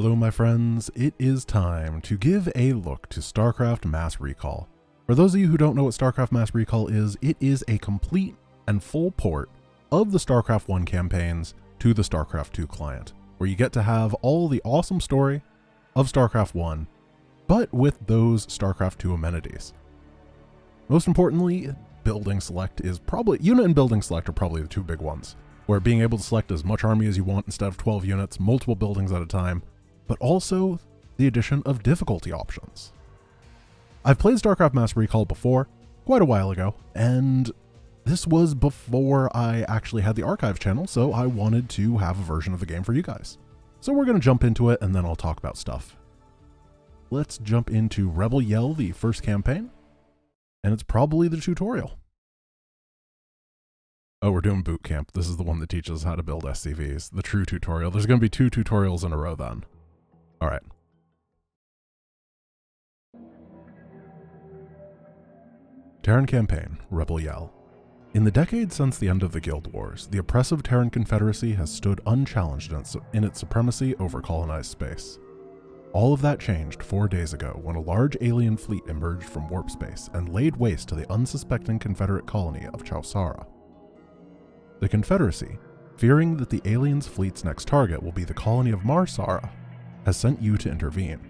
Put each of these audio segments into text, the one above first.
Hello my friends, it is time to give a look to StarCraft Mass Recall. For those of you who don't know what StarCraft Mass Recall is, it is a complete and full port of the StarCraft 1 campaigns to the StarCraft 2 client, where you get to have all the awesome story of StarCraft 1, but with those StarCraft 2 amenities. Most importantly, building select is probably, unit and building select are probably the two big ones, where being able to select as much army as you want instead of 12 units, multiple buildings at a time, but also the addition of difficulty options. I've played StarCraft Mass Recall before, quite a while ago, and this was before I actually had the archive channel, so I wanted to have a version of the game for you guys. So we're going to jump into it and then I'll talk about stuff. Let's jump into Rebel Yell, the first campaign, and it's probably the tutorial. Oh, we're doing boot camp. This is the one that teaches us how to build SCVs, the true tutorial. There's going to be 2 tutorials in a row then. All right. Terran Campaign, Rebel Yell. In the decades since the end of the Guild Wars, the oppressive Terran Confederacy has stood unchallenged in its supremacy over colonized space. All of that changed 4 days ago when a large alien fleet emerged from warp space and laid waste to the unsuspecting Confederate colony of Chowsara. The Confederacy, fearing that the aliens' fleet's next target will be the colony of Marsara, has sent you to intervene.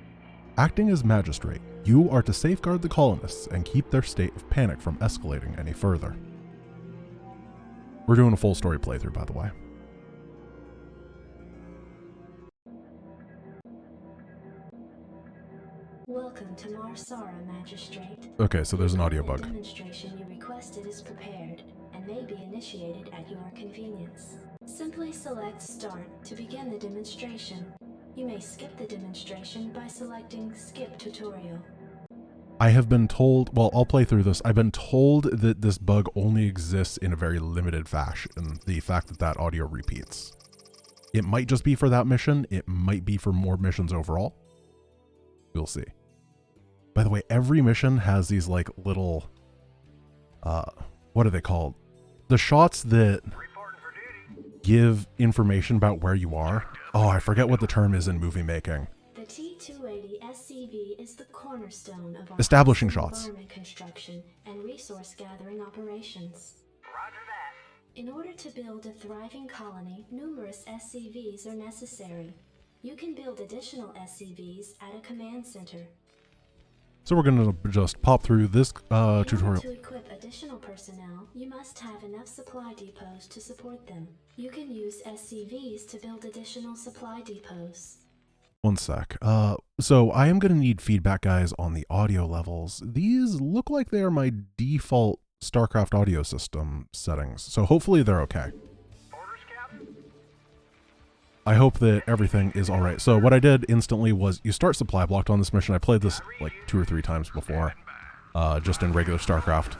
Acting as magistrate, you are to safeguard the colonists and keep their state of panic from escalating any further. We're doing a full story playthrough, by the way. Welcome to Marsara, Magistrate. Okay, so there's an audio bug. The demonstration you requested is prepared and may be initiated at your convenience. Simply select Start to begin the demonstration. You may skip the demonstration by selecting Skip Tutorial. I have been told, well, I'll play through this. I've been told that this bug only exists in a very limited fashion, the fact that that audio repeats. It might just be for that mission. It might be for more missions overall. We'll see. By the way, every mission has these like little, what are they called? The shots that give information about where you are. Oh, I forget what the term is in movie making. The T-280 SCV is the cornerstone of our establishing shots, environment construction and resource gathering operations. Roger that. In order to build a thriving colony, numerous SCVs are necessary. You can build additional SCVs at a command center. So we're going to just pop through this tutorial. In order to equip additional personnel, you must have enough supply depots to support them. You can use SCVs to build additional supply depots. One sec. So I am going to need feedback, guys, on the audio levels. These look like they are my default StarCraft audio system settings, so hopefully they're okay. I hope that everything is all right. So what I did instantly was you start supply blocked on this mission. I played this like 2 or 3 times before, just in regular StarCraft.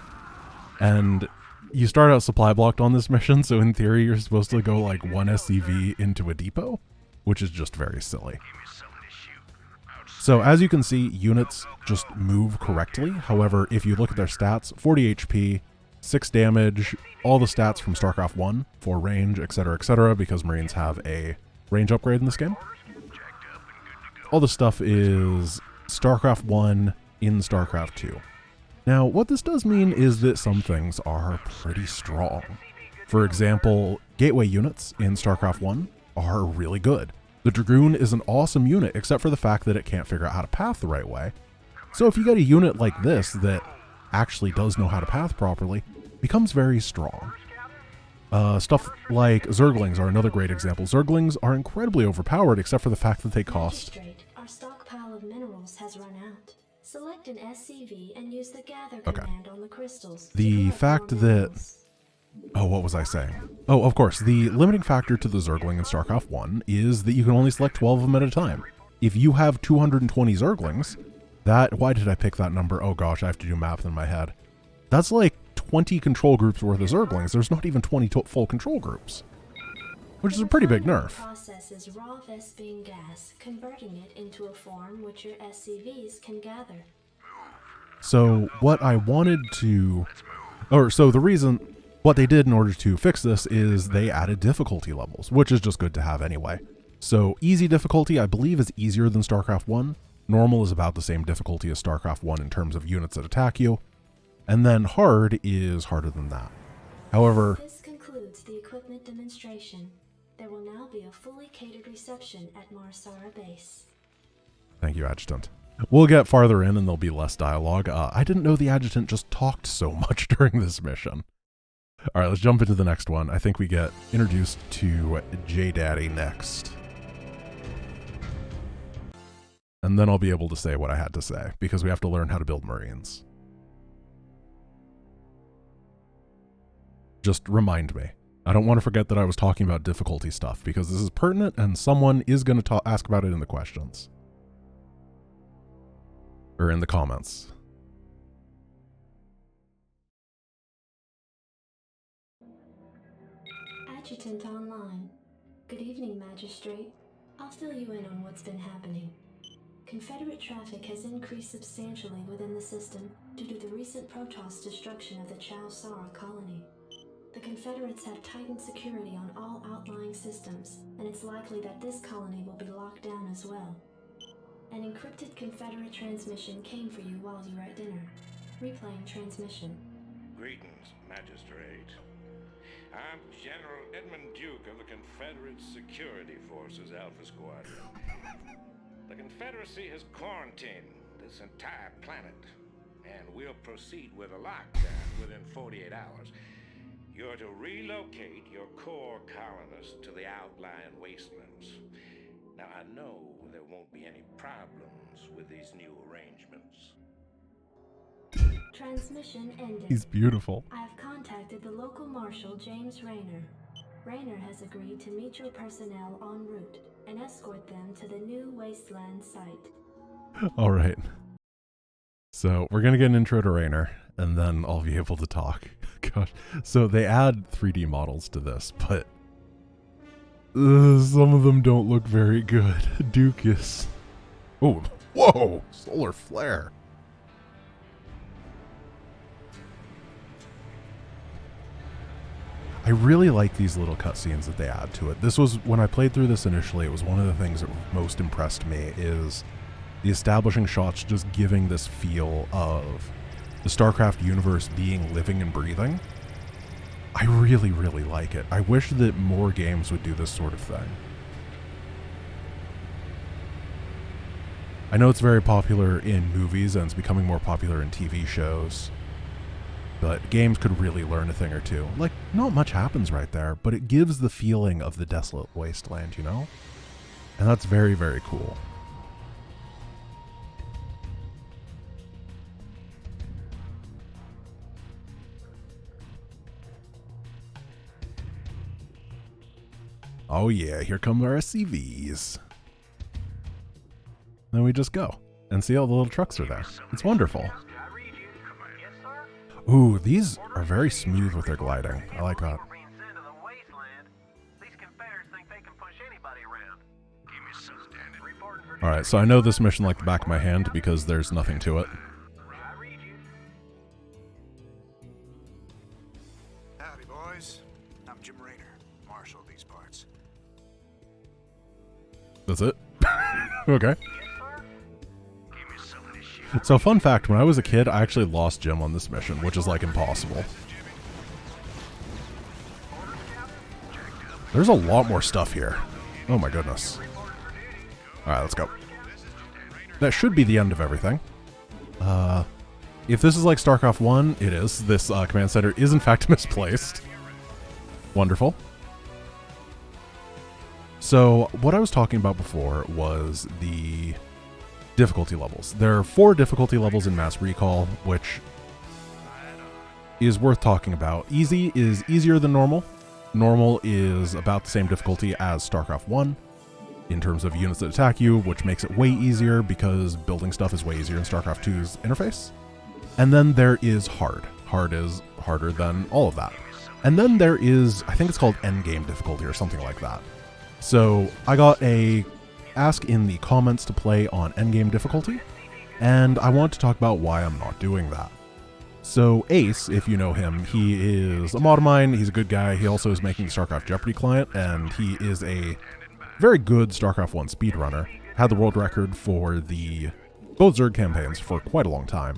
And you start out supply blocked on this mission, so in theory you're supposed to go like 1 SCV into a depot, which is just very silly. So as you can see, units just move correctly. However, if you look at their stats, 40 HP, 6 damage, all the stats from StarCraft 1 for range, etc., because Marines have a range upgrade in this game. All the stuff is StarCraft 1 in StarCraft 2. Now, what this does mean is that some things are pretty strong. For example, gateway units in StarCraft 1 are really good. The Dragoon is an awesome unit, except for the fact that it can't figure out how to path the right way. So if you get a unit like this that actually does know how to path properly, it becomes very strong. Stuff like Zerglings are another great example. Zerglings are incredibly overpowered, except for the fact that they cost. Our stockpile of minerals has run out. Select an SCV and use the gather command on the crystals. The fact that... Oh, what was I saying? Oh, of course, the limiting factor to the Zergling in StarCraft 1 is that you can only select 12 of them at a time. If you have 220 Zerglings, that... Why did I pick that number? Oh gosh, I have to do math in my head. That's like 20 control groups worth of Zerglings. There's not even 20 full control groups, which is a pretty big nerf. Processes raw Vespene gas, converting it into a form which your SCVs can gather. So what I wanted to... the reason... What they did in order to fix this is they added difficulty levels, which is just good to have anyway. So easy difficulty, I believe, is easier than StarCraft 1. Normal is about the same difficulty as StarCraft 1 in terms of units that attack you. And then hard is harder than that. However, this concludes the equipment demonstration. There will now be a fully catered reception at Marsara Base. Thank you, Adjutant. We'll get farther in and there'll be less dialogue. I didn't know the Adjutant just talked so much during this mission. All right, let's jump into the next one. I think we get introduced to J-Daddy next. And then I'll be able to say what I had to say, because we have to learn how to build Marines. Just remind me. I don't want to forget that I was talking about difficulty stuff, because this is pertinent and someone is going to ask about it in the questions. Or in the comments. Adjutant online. Good evening, Magistrate. I'll fill you in on what's been happening. Confederate traffic has increased substantially within the system due to the recent Protoss destruction of the Chow Sara colony. The Confederates have tightened security on all outlying systems, and it's likely that this colony will be locked down as well. An encrypted Confederate transmission came for you while you were at dinner. Replaying transmission. Greetings, Magistrate. I'm General Edmund Duke of the Confederate Security Forces Alpha Squadron. The Confederacy has quarantined this entire planet, and we'll proceed with a lockdown within 48 hours. You're to relocate your core colonists to the outlying wastelands. Now, I know there won't be any problems with these new arrangements. Transmission ended. He's beautiful. I have contacted the local marshal, James Rayner. Rayner has agreed to meet your personnel en route and escort them to the new wasteland site. All right. So we're going to get an intro to Rayner, and then I'll be able to talk. Gosh. So they add 3D models to this, but some of them don't look very good. Dukas. Oh, whoa! Solar flare. I really like these little cutscenes that they add to it. This was, when I played through this initially, it was one of the things that most impressed me, is the establishing shots just giving this feel of the StarCraft universe being living and breathing. I really, really like it. I wish that more games would do this sort of thing. I know it's very popular in movies and it's becoming more popular in TV shows, but games could really learn a thing or two. Like, not much happens right there, but it gives the feeling of the desolate wasteland, you know? And that's very, very cool. Oh yeah, here come our SCVs. Then we just go and see all the little trucks are there. It's wonderful. Ooh, these are very smooth with their gliding. I like that. Alright, so I know this mission like the back of my hand because there's nothing to it. Howdy, boys. I'm Jim Rayner, marshal of these parts. That's it? Okay. So fun fact, when I was a kid, I actually lost Jim on this mission, which is like impossible. There's a lot more stuff here. Oh my goodness. Alright, let's go. That should be the end of everything. If this is like StarCraft 1, it is. This command center is in fact misplaced. Wonderful. So, what I was talking about before was the difficulty levels. There are 4 difficulty levels in Mass Recall, which is worth talking about. Easy is easier than normal. Normal is about the same difficulty as StarCraft 1 in terms of units that attack you, which makes it way easier because building stuff is way easier in StarCraft 2's interface. And then there is hard. Hard is harder than all of that. And then there is, I think it's called endgame difficulty or something like that. So I got a ask in the comments to play on endgame difficulty, and I want to talk about why I'm not doing that. So Ace, if you know him, he is a mod of mine, he's a good guy, he also is making the StarCraft Jeopardy client, and he is a very good StarCraft 1 speedrunner, had the world record for both Zerg campaigns for quite a long time.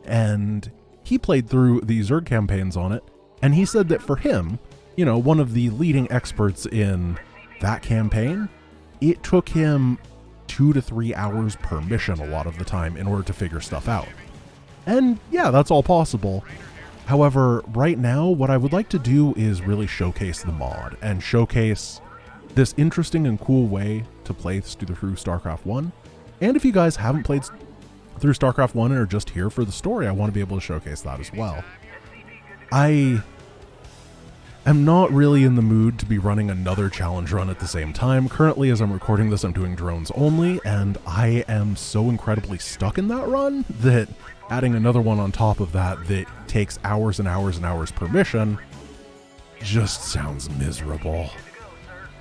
And he played through the Zerg campaigns on it, and he said that for him, you know, one of the leading experts in that campaign, it took him 2 to 3 hours per mission a lot of the time in order to figure stuff out. And yeah, that's all possible. However, right now, what I would like to do is really showcase the mod and showcase this interesting and cool way to play through StarCraft 1. And if you guys haven't played through StarCraft 1 and are just here for the story, I want to be able to showcase that as well. I am not really in the mood to be running another challenge run at the same time. Currently, as I'm recording this, I'm doing drones only, and I am so incredibly stuck in that run that adding another one on top of that takes hours and hours and hours per mission just sounds miserable.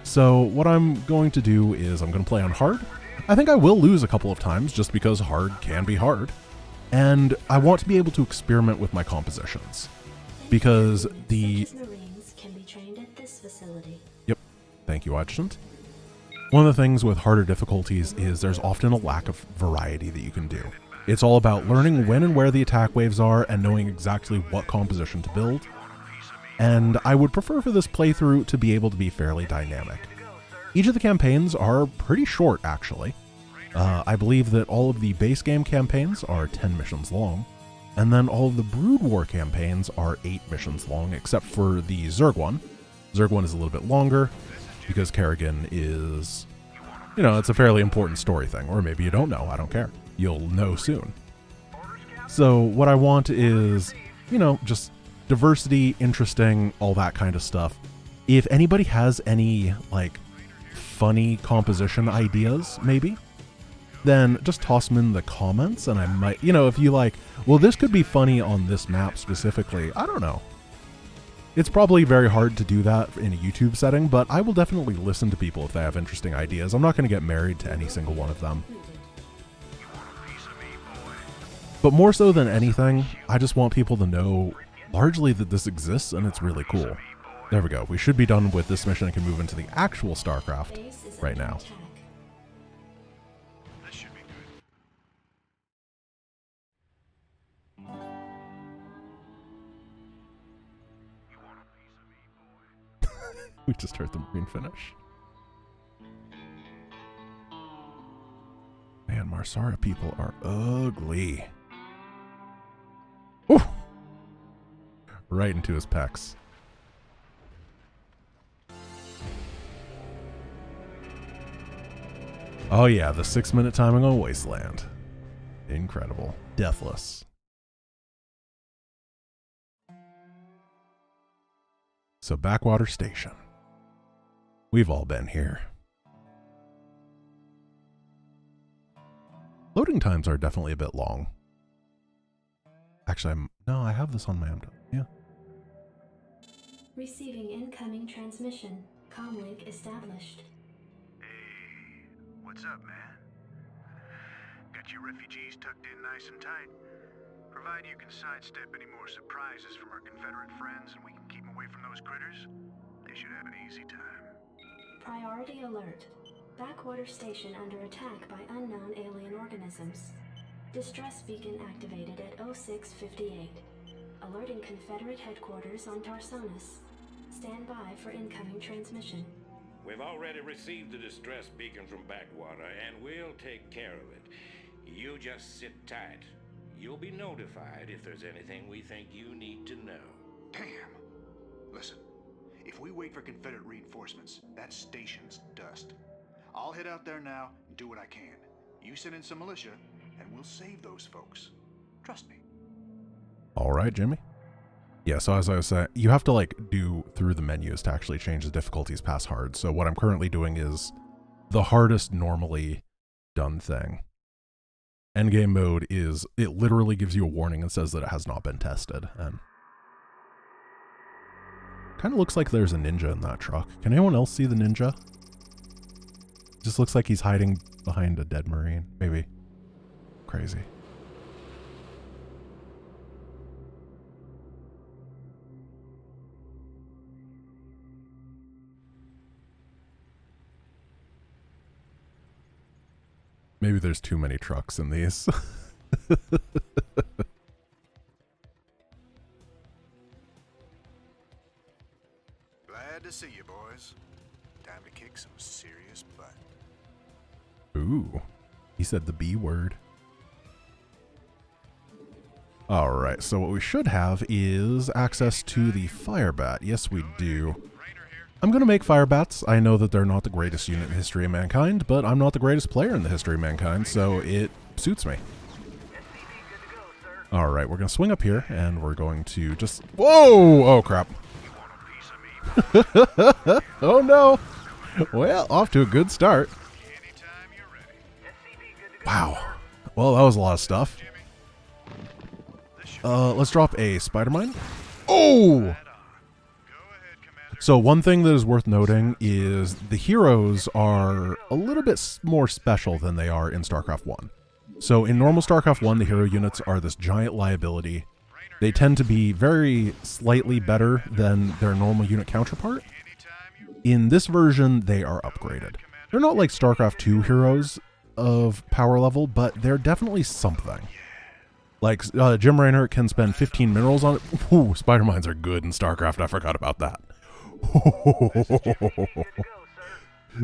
So what I'm going to do is I'm going to play on hard. I think I will lose a couple of times just because hard can be hard. And I want to be able to experiment with my compositions. Because Marines can be trained at this facility. Yep. Thank you, Adjutant. One of the things with harder difficulties is there's often a lack of variety that you can do. It's all about learning when and where the attack waves are and knowing exactly what composition to build. And I would prefer for this playthrough to be able to be fairly dynamic. Each of the campaigns are pretty short, actually. I believe that all of the base game campaigns are 10 missions long, and then all of the Brood War campaigns are 8 missions long, except for the Zerg one. Zerg one is a little bit longer, because Kerrigan is, you know, it's a fairly important story thing, or maybe you don't know, I don't care. You'll know soon. So what I want is, you know, just diversity, interesting, all that kind of stuff. If anybody has any, like, funny composition ideas, maybe, then just toss them in the comments, and I might, you know, if you like, well, this could be funny on this map specifically, I don't know. It's probably very hard to do that in a YouTube setting, but I will definitely listen to people if they have interesting ideas. I'm not going to get married to any single one of them. But more so than anything, I just want people to know largely that this exists and it's really cool. There we go. We should be done with this mission and can move into the actual StarCraft right now. This should be good. We just heard the Marine finish. Man, Marsara people are ugly. Ooh. Right into his pecs. Oh yeah, the 6-minute timing on Wasteland. Incredible. Deathless. So Backwater Station. We've all been here. Loading times are definitely a bit long. Actually, no, I have this on my MDO. Yeah. Receiving incoming transmission. Comlink established. Hey, what's up, man? Got your refugees tucked in nice and tight. Provided you can sidestep any more surprises from our Confederate friends and we can keep them away from those critters, they should have an easy time. Priority alert. Backwater station under attack by unknown alien organisms. Distress beacon activated at 0658. Alerting Confederate headquarters on Tarsonis. Stand by for incoming transmission. We've already received the distress beacon from Backwater, and we'll take care of it. You just sit tight. You'll be notified if there's anything we think you need to know. Damn! Listen, if we wait for Confederate reinforcements, that station's dust. I'll head out there now and do what I can. You send in some militia, and we'll save those folks. Trust me. All right, Jimmy. Yeah, so as I was saying, you have to like do through the menus to actually change the difficulties past hard. So what I'm currently doing is the hardest normally done thing. Endgame mode is, it literally gives you a warning and says that it has not been tested. And kind of looks like there's a ninja in that truck. Can anyone else see the ninja? Just looks like he's hiding behind a dead Marine. Maybe. Crazy. Maybe there's too many trucks in these. Glad to see you, boys. Time to kick some serious butt. Ooh, he said the B word. Alright, so what we should have is access to the Firebat. Yes, we do. I'm going to make Firebats. I know that they're not the greatest unit in the history of mankind, but I'm not the greatest player in the history of mankind, so it suits me. Alright, we're going to swing up here, and we're going to just... Whoa! Oh, crap. Oh, no. Well, off to a good start. Wow. Well, that was a lot of stuff. Let's drop a spider mine. Oh! So one thing that is worth noting is the heroes are a little bit more special than they are in StarCraft 1. So in normal StarCraft 1, the hero units are this giant liability. They tend to be very slightly better than their normal unit counterpart. In this version, they are upgraded. They're not like StarCraft 2 heroes of power level, but they're definitely something. Like, Jim Raynor can spend 15 minerals on it. Ooh, spider mines are good in StarCraft. I forgot about that.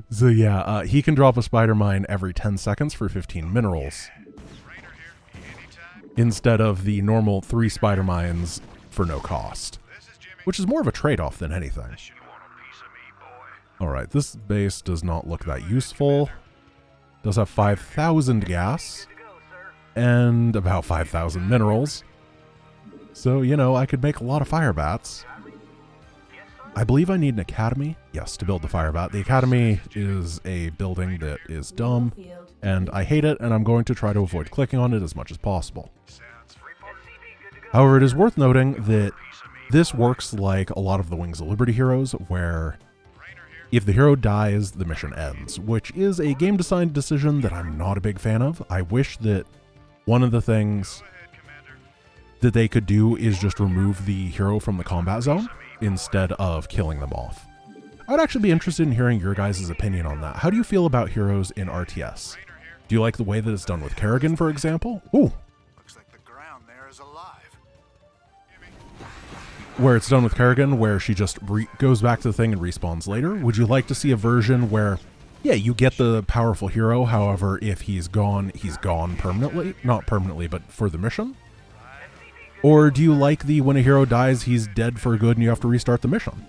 So yeah, he can drop a spider mine every 10 seconds for 15 minerals. Instead of the normal 3 spider mines for no cost. Which is more of a trade-off than anything. Alright, this base does not look that useful. Does have 5,000 gas. And about 5,000 minerals. So, you know, I could make a lot of Firebats. I believe I need an academy, yes, to build the Firebat. The academy is a building that is dumb, and I hate it, and I'm going to try to avoid clicking on it as much as possible. However, it is worth noting that this works like a lot of the Wings of Liberty heroes, where if the hero dies, the mission ends, which is a game design decision that I'm not a big fan of. I wish that one of the things that they could do is just remove the hero from the combat zone instead of killing them off. I would actually be interested in hearing your guys' opinion on that. How do you feel about heroes in RTS? Do you like the way that it's done with Kerrigan, for example? Ooh. Looks like the ground there is alive. Where it's done with Kerrigan, where she just goes back to the thing and respawns later. Would you like to see a version where, yeah, you get the powerful hero, however, if he's gone permanently? Not permanently, but for the mission? Or do you like the when a hero dies, he's dead for good and you have to restart the mission?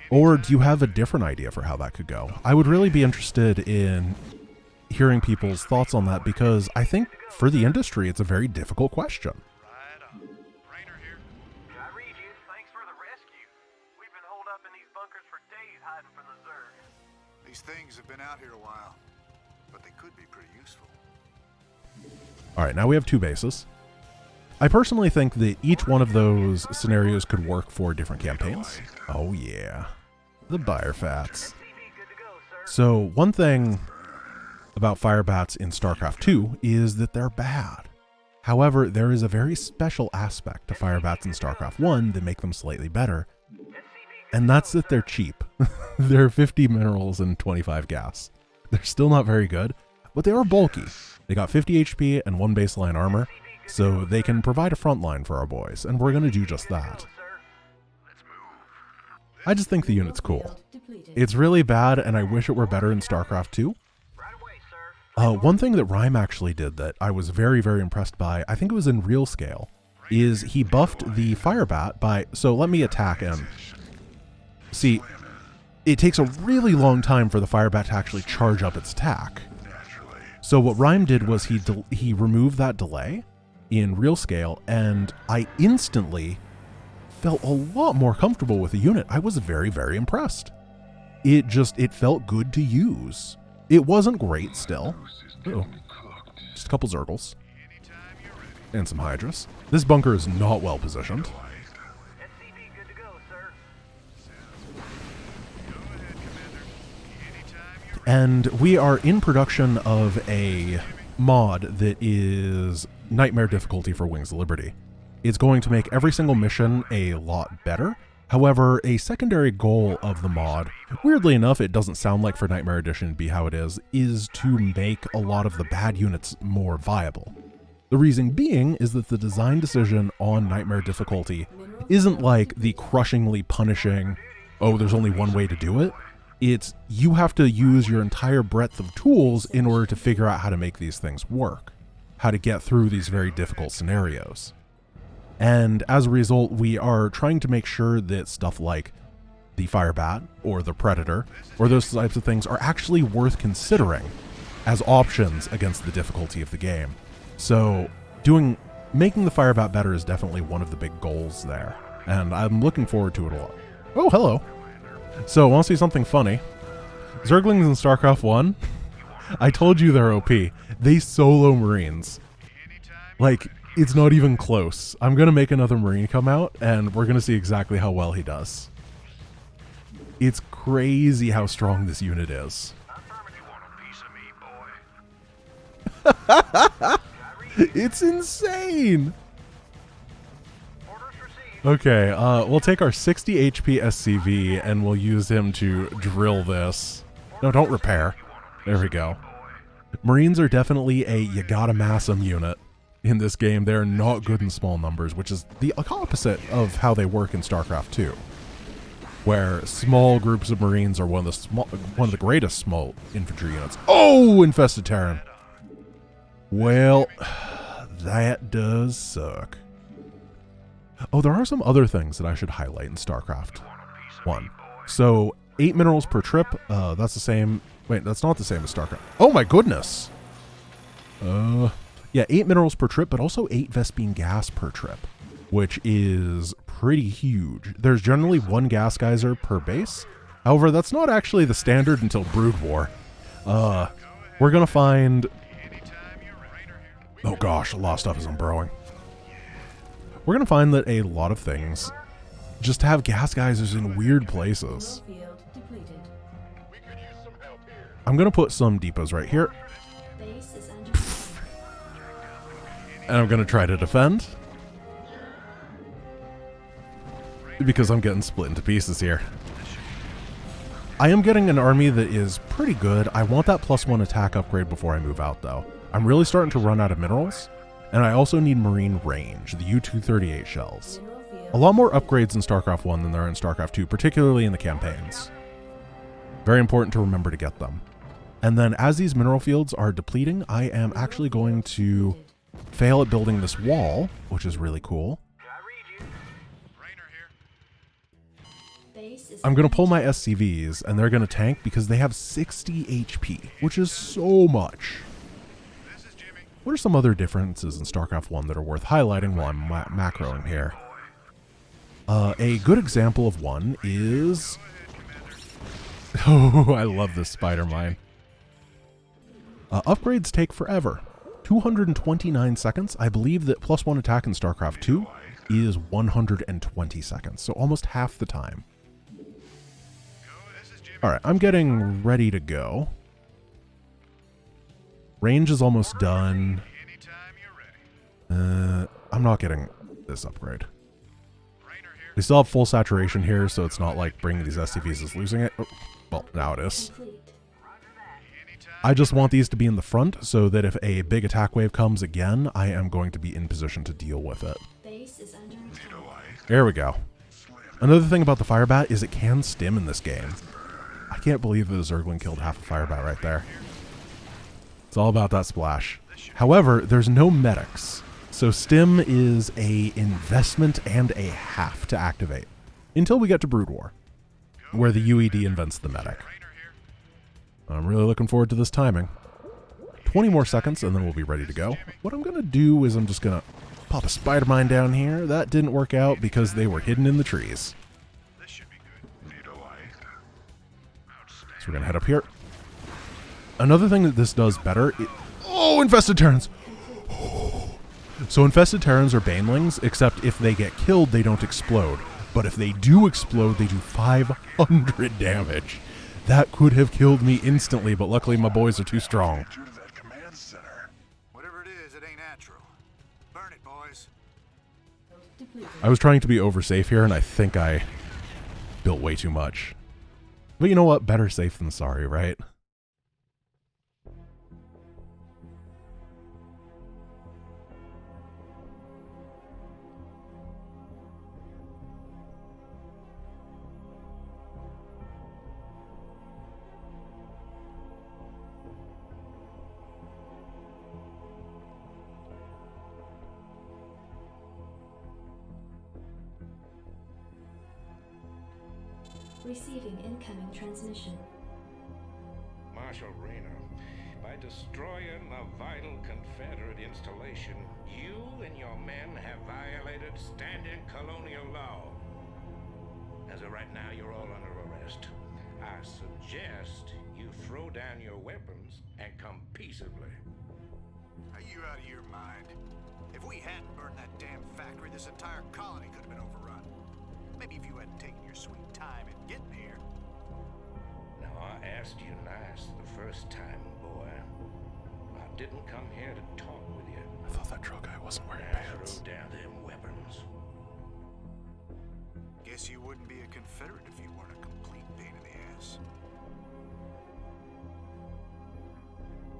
Or do you have a different idea for how that could go? I would really be interested in hearing people's thoughts on that, because I think for the industry, it's a very difficult question. These things have been out here a while, but they could be pretty useful. Alright, now we have 2 bases. I personally think that each one of those scenarios could work for different campaigns. Oh yeah, the Firefats. So one thing about Firebats in StarCraft 2 is that they're bad. However, there is a very special aspect to Firebats in StarCraft 1 that make them slightly better, and that's that they're cheap. They're 50 minerals and 25 gas. They're still not very good, but they are bulky. They got 50 HP and 1 baseline armor, so they can provide a front line for our boys, and we're going to do just that. I just think the unit's cool. It's really bad, and I wish it were better in StarCraft 2. One thing that Rhyme actually did that I was very, very impressed by, I think it was in real scale, is he buffed the Firebat by... So let me attack him. See, it takes a really long time for the Firebat to actually charge up its attack. So what Rhyme did was he removed that delay in real scale, and I instantly felt a lot more comfortable with the unit. I was very, very impressed. It felt good to use. It wasn't great still. Uh-oh. Just a couple Zergles. And some Hydras. This bunker is not well positioned. And we are in production of a mod that is Nightmare difficulty for Wings of Liberty. It's going to make every single mission a lot better, However, a secondary goal of the mod, weirdly enough, it doesn't sound like for Nightmare Edition to be how it is to make a lot of the bad units more viable. The reason being is that the design decision on Nightmare difficulty isn't like the crushingly punishing, oh, there's only one way to do it. It's you have to use your entire breadth of tools in order to figure out how to make these things work, how to get through these very difficult scenarios. And as a result, we are trying to make sure that stuff like the Firebat or the Predator or those types of things are actually worth considering as options against the difficulty of the game. So making the Firebat better is definitely one of the big goals there, and I'm looking forward to it a lot. Oh, hello. So, want to see something funny? Zerglings in StarCraft 1, I told you they're OP. They solo Marines. Like, it's not even close. I'm going to make another Marine come out, and we're going to see exactly how well he does. It's crazy how strong this unit is. It's insane! Okay, we'll take our 60 HP SCV and we'll use him to drill this. No, don't repair. There we go. Marines are definitely a you gotta mass 'em unit in this game. They're not good in small numbers, which is the opposite of how they work in StarCraft 2, where small groups of Marines are one of the greatest small infantry units. Oh, Infested Terran. Well, that does suck. Oh, there are some other things that I should highlight in StarCraft 1. So, 8 minerals per trip, that's the same... Wait, that's not the same as StarCraft. Oh my goodness! Yeah, 8 minerals per trip, but also 8 Vespene gas per trip, which is pretty huge. There's generally 1 gas geyser per base. However, that's not actually the standard until Brood War. We're gonna find... Oh gosh, a lot of stuff is unburrowing. We're going to find that a lot of things just have gas geysers in weird places. I'm going to put some depots right here. And I'm going to try to defend. Because I'm getting split into pieces here. I am getting an army that is pretty good. I want that +1 attack upgrade before I move out though. I'm really starting to run out of minerals. And I also need Marine range, the U-238 shells. A lot more upgrades in StarCraft 1 than there are in StarCraft 2, particularly in the campaigns. Very important to remember to get them. And then as these mineral fields are depleting, I am actually going to fail at building this wall, which is really cool. I'm going to pull my SCVs, and they're going to tank because they have 60 HP, which is so much. What are some other differences in StarCraft 1 that are worth highlighting while I'm macroing here? A good example of one is... Oh, I love this spider mine. Upgrades take forever. 229 seconds. I believe that +1 attack in StarCraft 2 is 120 seconds, so almost half the time. Alright, I'm getting ready to go. Range is almost done. I'm not getting this upgrade. We still have full saturation here, so it's not like bringing these SCVs is losing it. Oh, well, now it is. I just want these to be in the front so that if a big attack wave comes again, I am going to be in position to deal with it. There we go. Another thing about the Firebat is it can stim in this game. I can't believe that a Zergling killed half a Firebat right there. It's all about that splash. However, there's no medics, so stim is a investment and a half to activate until we get to Brood War, where the UED invents the medic. I'm really looking forward to this timing. 20 more seconds and then we'll be ready to go. What I'm going to do is I'm just going to pop a spider mine down here. That didn't work out because they were hidden in the trees. So we're going to head up here. Another thing that this does better... Oh, Infested Terrans! So Infested Terrans are Banelings, except if they get killed, they don't explode. But if they do explode, they do 500 damage. That could have killed me instantly, but luckily my boys are too strong. Whatever it is, it ain't natural. Burn it, boys. I was trying to be oversafe here, and I think I built way too much. But you know what? Better safe than sorry, right? Receiving incoming transmission. Marshal Rayner, by destroying a vital Confederate installation, you and your men have violated standing colonial law. As of right now, you're all under arrest. I suggest you throw down your weapons and come peaceably. Are you out of your mind? If we hadn't burned that damn factory, this entire colony could have been overrun. Maybe if you hadn't taken your sweet time in getting here. Now, I asked you nice the first time, boy. I didn't come here to talk with you. I thought that drill guy wasn't wearing Now pants. throw down them weapons. Guess you wouldn't be a Confederate if you weren't a complete pain in the ass.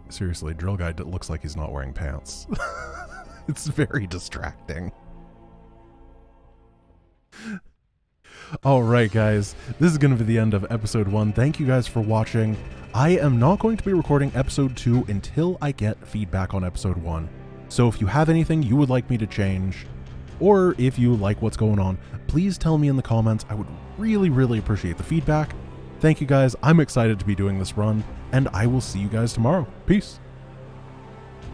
Seriously, drill guy looks like he's not wearing pants. It's very distracting. Alright guys, this is going to be the end of episode 1. Thank you guys for watching. I am not going to be recording episode 2 until I get feedback on episode 1. So if you have anything you would like me to change, or if you like what's going on, please tell me in the comments. I would really, really appreciate the feedback. Thank you guys, I'm excited to be doing this run, and I will see you guys tomorrow. Peace.